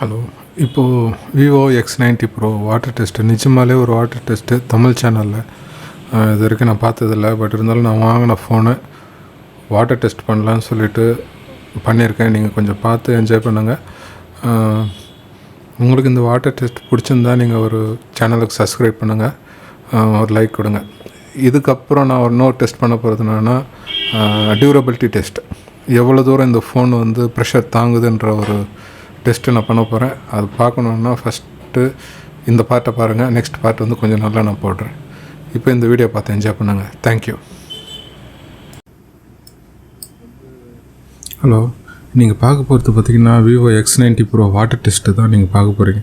Hello. இப்போது Vivo X90 bro water test நிஜமாலே ஒரு வாட்டர் டெஸ்ட்டு தமிழ் சேனலில் இது வரைக்கும் நான் பார்த்ததில்ல. பட் இருந்தாலும் நான் வாங்கின ஃபோனு வாட்டர் டெஸ்ட் பண்ணலான்னு சொல்லிட்டு பண்ணியிருக்கேன். நீங்கள் கொஞ்சம் பார்த்து என்ஜாய் பண்ணுங்கள். உங்களுக்கு இந்த வாட்டர் டெஸ்ட் பிடிச்சிருந்தா நீங்கள் ஒரு சேனலுக்கு சப்ஸ்கிரைப் பண்ணுங்கள், ஒரு லைக் கொடுங்க. இதுக்கப்புறம் நான் இன்னொரு டெஸ்ட் பண்ண போகிறது என்னென்னா டியூரபிலிட்டி டெஸ்ட். எவ்வளோ தூரம் இந்த ஃபோன் வந்து ப்ரெஷர் தாங்குதுன்ற ஒரு டெஸ்ட்டு நான் பண்ண போகிறேன். அது பார்க்கணுன்னா ஃபஸ்ட்டு இந்த பார்ட்டை பாருங்கள். நெக்ஸ்ட் பார்ட் வந்து கொஞ்சம் நல்லா நான் போடுறேன். இப்போ இந்த வீடியோ பார்த்து என்ஜாய் பண்ணுங்கள். தேங்க்யூ. ஹலோ. நீங்கள் பார்க்க போகிறது பார்த்திங்கன்னா Vivo X90 bro water test தான் நீங்கள் பார்க்க போகிறீங்க.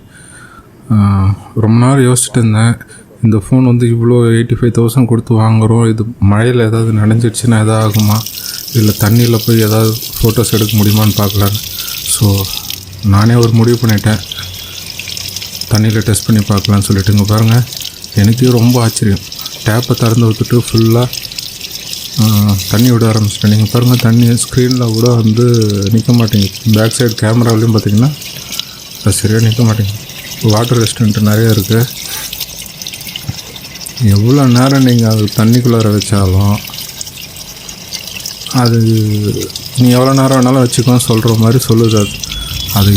ரொம்ப நேரம் யோசிச்சுட்டு இருந்தேன், இந்த ஃபோன் வந்து இவ்வளோ 85,000 கொடுத்து வாங்குகிறோம், இது மழையில் ஏதாவது நனைஞ்சிடுச்சுன்னா எதாவது ஆகுமா, இல்லை தண்ணியில் போய் ஏதாவது ஃபோட்டோஸ் எடுக்க முடியுமான்னு பார்க்கலான்னு. ஸோ நானே ஒரு முடிவு பண்ணிட்டேன், தண்ணியில் டெஸ்ட் பண்ணி பார்க்கலான்னு சொல்லிட்டு. இங்கே பாருங்கள், எனக்கே ரொம்ப ஆச்சரியம். டேப்பை திறந்து விட்டுட்டு ஃபுல்லாக தண்ணி விட ஆரம்பிச்சிட்டேன். நீங்கள் பாருங்கள், தண்ணி ஸ்க்ரீனில் கூட வந்து நிற்க மாட்டேங்குது. பேக் சைடு கேமராவிலையும் பார்த்திங்கன்னா அது சரியாக நிற்க மாட்டேங்குது. வாட்டர் ரெஸ்டாரண்ட் நிறையா இருக்குது. எவ்வளோ நேரம் நீங்கள் அது தண்ணிக்குள்ளார வச்சாலும் அது நீ எவ்வளோ நேரம் வேணாலும் வச்சுக்கோன்னு சொல்கிற மாதிரி சொல்லுது. அது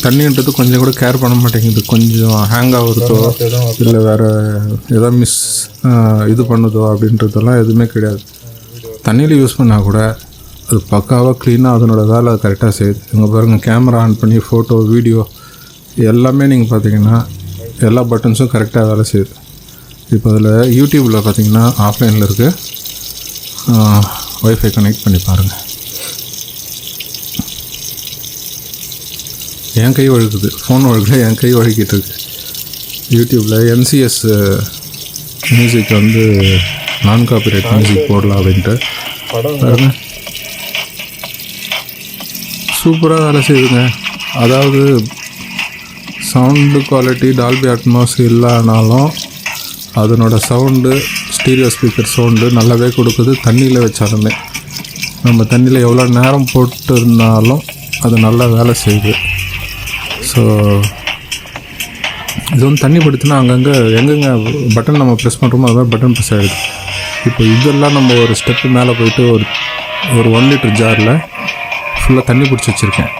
தண்ணின்றது கொஞ்சம் கூட கேர் பண்ண மாட்டேங்குது. கொஞ்சம் ஹேங் ஆகுறதோ இல்லை வேறு எதாவது இது பண்ணுதோ அப்படின்றதெல்லாம் எதுவுமே கிடையாது. தண்ணியில் யூஸ் பண்ணால் கூட அது பக்காவாக க்ளீனாக அதனோட வேலை கரெக்டாக செய்யுது. இங்கே பாருங்கள், கேமரா ஆன் பண்ணி ஃபோட்டோ வீடியோ எல்லாமே நீங்கள் பார்த்தீங்கன்னா எல்லா பட்டன்ஸும் கரெக்டாக வேலை செய்யுது. இப்போ அதில் யூடியூப்பில் பார்த்தீங்கன்னா ஆஃப்லைனில் இருக்குது, ஒய்ஃபை கனெக்ட் பண்ணி பாருங்கள். என் கை வழுக்குது, ஃபோன் வழுக்கல, என் கை வழுக்கிட்டு இருக்கு. யூடியூப்பில் NCS மியூசிக் வந்து நான் காப்பிரைட் மியூசிக் போடலாம் அப்படின்ட்டு பாருங்க, சூப்பராக வேலை செய்யுதுங்க. அதாவது சவுண்டு குவாலிட்டி டால்பி அட்மாஸ் இல்லைனாலும் அதனோட சவுண்டு, ஸ்டீரியோ ஸ்பீக்கர் சவுண்டு நல்லாவே கொடுக்குது. தண்ணியில் வச்சாலுமே நம்ம தண்ணியில் எவ்வளோ நேரம் போட்டு இருந்தாலும் அது நல்லா வேலை செய்யுது. ஸோ இது வந்து தண்ணி படுத்துனா அங்கங்கே எங்கெங்கே பட்டன் நம்ம ப்ரெஸ் பண்ணுறோமோ அதுதான் பட்டன் ப்ரெஸ் ஆகிடுது. இப்போ இதெல்லாம் நம்ம ஒரு ஸ்டெப்பு மேலே போயிட்டு ஒரு 1 லிட்டர் ஜாரில் ஃபுல்லாக தண்ணி பிடிச்சி வச்சுருக்கேன்.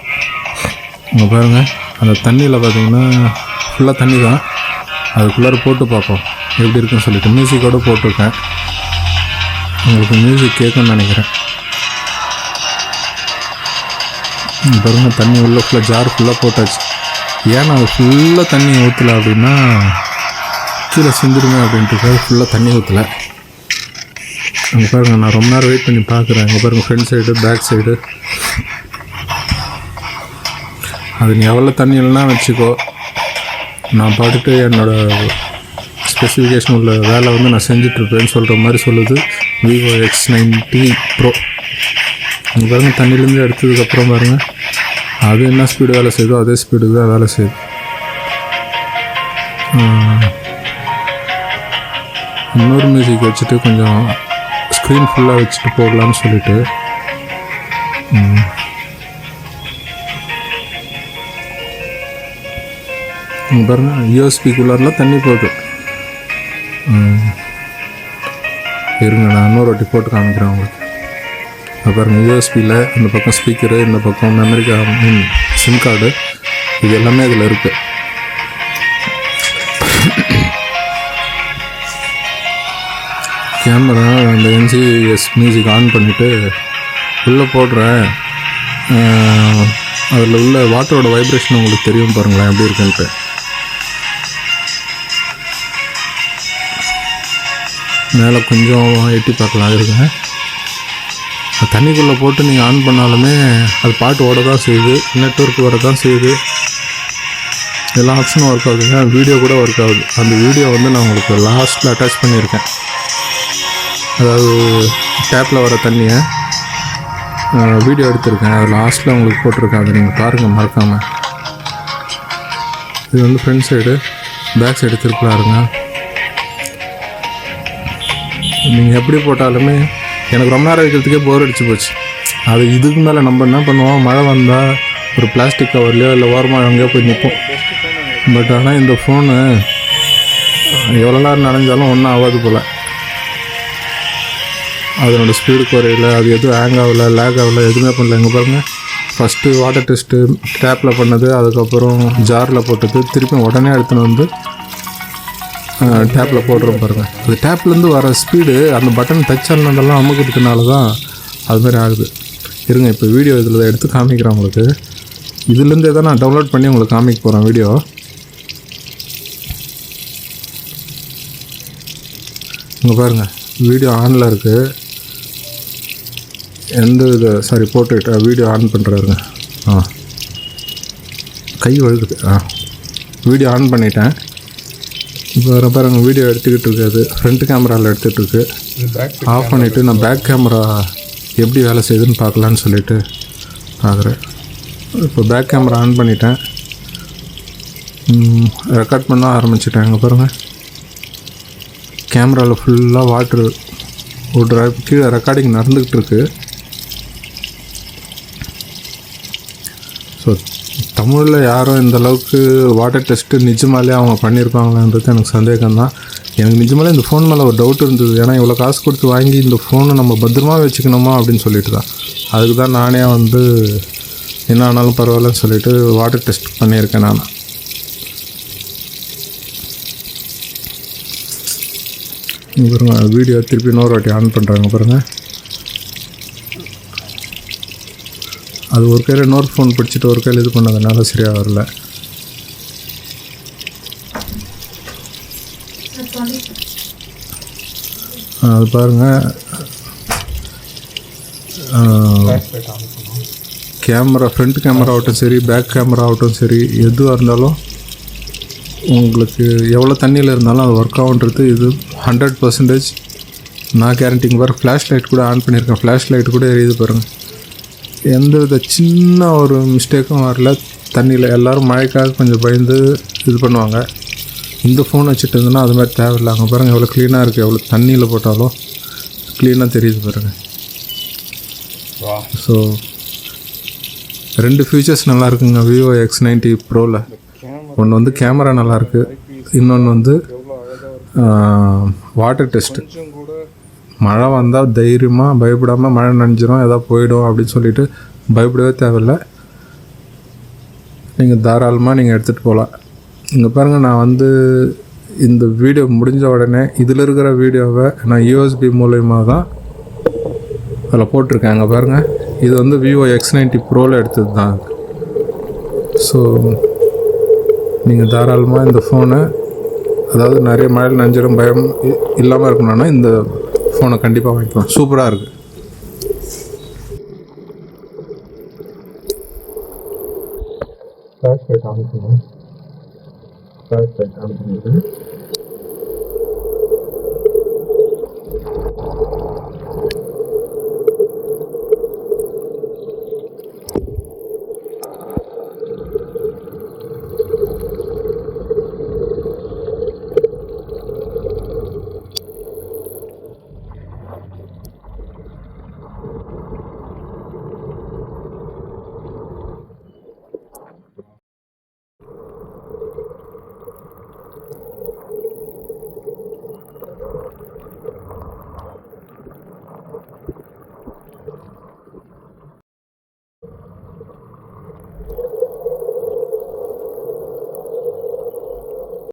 இங்கே பாருங்கள், அந்த தண்ணியில் பார்த்திங்கன்னா ஃபுல்லாக தண்ணி தான். அதுக்குள்ளார போட்டு பார்ப்போம் எப்படி இருக்குன்னு சொல்லிட்டு மியூசிக்கோடு போட்டிருக்கேன். உங்களுக்கு மியூசிக் கேட்குன்னு நினைக்கிறேன். பாருங்கள், தண்ணி உள்ள ஃபுல்லாக ஜார் ஃபுல்லாக போட்டாச்சு. ஏன்னா அது ஃபுல்லாக தண்ணி ஊற்றலை அப்படின்னா கீழே சிந்துருங்க அப்படின்ட்டு ஃபுல்லாக தண்ணி ஊற்றலை. அங்கே பாருங்கள், நான் ரொம்ப நேரம் வெயிட் பண்ணி பார்க்குறேன். அங்கே பாருங்கள், ஃப்ரண்ட் சைடு பேக் சைடு. அது நீ எவ்வளோ தண்ணி இல்லைனா வச்சுக்கோ, நான் பாட்டுட்டு என்னோடய ஸ்பெசிஃபிகேஷன் உள்ள வேலை வந்து நான் செஞ்சிட்ருப்பேன்னு சொல்கிற மாதிரி சொல்லுது விவோ X90 ப்ரோ. அங்கே பாருங்கள், தண்ணியிலேருந்து எடுத்ததுக்கப்புறம் பாருங்கள், அது என்ன ஸ்பீடு வேலை செய்யுதோ அதே ஸ்பீடு தான் வேலை செய்யுது. இன்னொரு மியூசிக் வச்சுட்டு கொஞ்சம் ஸ்க்ரீன் ஃபுல்லாக வச்சுட்டு போடலான்னு சொல்லிட்டு பாருங்கள், யூஎஸ்பிக்குள்ளாரெலாம் தண்ணி போகுது. இருங்க, நான் இன்னொரு வாட்டி போட்டு காமிக்கிறேன் உங்களுக்கு. பாருங்கள், யூஎஸ்பியில் இந்த பக்கம் ஸ்பீக்கரு, இந்த பக்கம் மெமரி சிம் கார்டு, இது எல்லாமே இதில் இருக்குது. கேமரா அந்த NCS மியூசிக் ஆன் பண்ணிவிட்டு உள்ளே போடுறேன். அதில் உள்ள வாட்டரோட வைப்ரேஷன் உங்களுக்கு தெரியும் பாருங்களேன் எப்படி இருக்குன்ட்டு. மேலே கொஞ்சம் எட்டி பார்க்கலாம் இருக்குங்க. தண்ணிக்குள்ளே போட்டு நீங்கள் ஆன் பண்ணாலுமே அது பாட்டு ஓட தான் செய்யுது, நெட்வொர்க் வர தான் செய்யுது, எல்லா ஆப்ஷனும் ஒர்க் ஆகுதுங்க. வீடியோ கூட ஒர்க் ஆகுது. அந்த வீடியோ வந்து நான் உங்களுக்கு லாஸ்ட்டில் அட்டாச் பண்ணியிருக்கேன். அதாவது டேப்பில் வர தண்ணியை வீடியோ எடுத்திருக்கேன், அது லாஸ்ட்டில் உங்களுக்கு போட்டிருக்கேன். அதை நீங்கள் பாருங்கள் மறக்காமல். இது வந்து ஃப்ரண்ட் சைடு, பேக் சைடு திருப்பலாருங்க. நீங்கள் எப்படி போட்டாலுமே எனக்கு ரொம்ப நேரம் வைக்கிறதுக்கே போர் அடிச்சு போச்சு. அது இதுக்கு மேலே நம்ம என்ன பண்ணுவோம், மழை வந்தால் ஒரு பிளாஸ்டிக் கவர்லையோ இல்லை ஓரமாக எங்கேயோ போய் நிற்போம். பட் ஆனால் இந்த ஃபோனு எவ்வளோ நேரம் நனைஞ்சாலும் ஒன்றும் ஆகாது போல். அதனோட ஸ்பீடு குறையில, அது எதுவும் ஹேங் ஆகலை, லேக் ஆகலை, எதுவுமே பண்ணல. இங்கே பாருங்கள், ஃபஸ்ட்டு வாட்டர் டெஸ்ட்டு டேப்பில் பண்ணது, அதுக்கப்புறம் ஜாரில் போட்டது, திருப்பி உடனே எடுத்துன்னு வந்து டேப்பில் போடுறோம் பாருங்கள். அது டேப்லேருந்து வர ஸ்பீடு அந்த பட்டன் டச் ஆனதெல்லாம் அமுக்கிறதுனால தான் அதுமாதிரி ஆகுது. இருங்க, இப்போ வீடியோ இதில் எடுத்து காமிக்கிறேன் உங்களுக்கு. இதுலேருந்து எதாவது நான் டவுன்லோட் பண்ணி உங்களுக்கு காமிக்க போகிறேன் வீடியோ. இங்கே பாருங்கள், வீடியோ ஆனில் இருக்குது. எந்த இது போட்டுக்கிட்ட வீடியோ ஆன் பண்ணுறாருங்க. கை வழுக்குது. வீடியோ ஆன் பண்ணிட்டேன். இப்போ பாருங்கள், வீடியோ எடுத்துக்கிட்டு இருக்காது. ஃப்ரண்ட் கேமராவில் எடுத்துகிட்ருக்கு. ஆஃப் பண்ணிவிட்டு நான் பேக் கேமரா எப்படி வேலை செய்யுதுன்னு பார்க்கலான்னு சொல்லிட்டு பார்க்குறேன். இப்போ பேக் கேமரா ஆன் பண்ணிட்டேன். ரெக்கார்ட் பண்ண ஆரம்பிச்சிட்டேன். இங்கே பாருங்கள், கேமராவில் ஃபுல்லாக வாட்ரு விட்ற கீழே ரெக்கார்டிங் நடந்துக்கிட்டு இருக்கு. ஸோ தமிழில் யாரும் இந்தளவுக்கு வாட்டர் டெஸ்ட்டு நிஜமாலே அவங்க பண்ணியிருப்பாங்களான்றது எனக்கு சந்தேகம்தான். எனக்கு நிஜமாலே இந்த ஃபோன் மேலே ஒரு டவுட் இருந்தது. ஏன்னா இவ்வளோ காசு கொடுத்து வாங்கி இந்த ஃபோனை நம்ம பத்திரமா வச்சுக்கணுமா அப்படின்னு சொல்லிட்டு தான். அதுக்கு தான் நானே வந்து என்ன ஆனாலும் பரவாயில்லன்னு சொல்லிட்டு வாட்டர் டெஸ்ட் பண்ணியிருக்கேன் நான். பாருங்கள், வீடியோ திருப்பி இன்னொரு வாட்டி ஆன் பண்ணுறாங்க பாருங்கள். அது ஒரு கையில் இன்னொரு ஃபோன் பிடிச்சிட்டு ஒரு கையில் இது பண்ணதுனால சரியாக வரல. அது பாருங்கள், கேமரா ஃப்ரண்ட் கேமரா ஆகட்டும் சரி, பேக் கேமரா ஆகட்டும் சரி, எதுவாக இருந்தாலும் உங்களுக்கு எவ்வளோ தண்ணியில் இருந்தாலும் அது ஒர்க் ஆகுன்றது இது 100% நான் கேரண்டிங்க. பாரு, ஃப்ளாஷ் லைட் கூட ஆன் பண்ணியிருக்கேன். ஃப்ளாஷ் லைட் கூட எரியுது பாருங்கள். எந்த வித சின்ன ஒரு மிஸ்டேக்கும் வரல தண்ணியில். எல்லோரும் மழைக்காக கொஞ்சம் பயந்து இது பண்ணுவாங்க. இந்த ஃபோன் வச்சுட்டு இருந்ததுன்னா அது மாதிரி தேவையில்லை. அங்கே பாருங்கள் எவ்வளோ க்ளீனாக இருக்குது. எவ்வளோ தண்ணியில் போட்டாலும் க்ளீனாக தெரியுது பாருங்கள். ஸோ 2 ஃபீச்சர்ஸ் நல்லா இருக்குங்க விவோ X90 ப்ரோவில். ஒன்று வந்து கேமரா நல்லாயிருக்கு, இன்னொன்று வந்து வாட்டர் டெஸ்ட்டு. மழை வந்தால் தைரியமாக பயப்படாமல், மழை நனைஞ்சிரும் எதாவது போயிடும் அப்படின்னு சொல்லிட்டு பயப்படவே தேவையில்லை. நீங்கள் தாராளமாக நீங்கள் எடுத்துகிட்டு போகலாம். இங்கே பாருங்கள், நான் வந்து இந்த வீடியோ முடிஞ்ச உடனே இதில் இருக்கிற வீடியோவை நான் USB மூலயமா தான் அதில் போட்டிருக்கேன். அங்கே பாருங்கள், இது வந்து விவோ X90 ப்ரோவில் எடுத்தது தான். ஸோ நீங்கள் தாராளமாக இந்த ஃபோனை, அதாவது நிறைய மழை நனைஞ்சிரும் பயம் இல்லாமல் இருக்கணும்னா இந்த ஃபோனை கண்டிப்பாக வாங்கிக்கலாம். சூப்பராக இருக்குது. ஃப்ளாஷ் லைட் ஆன் பண்ணுறது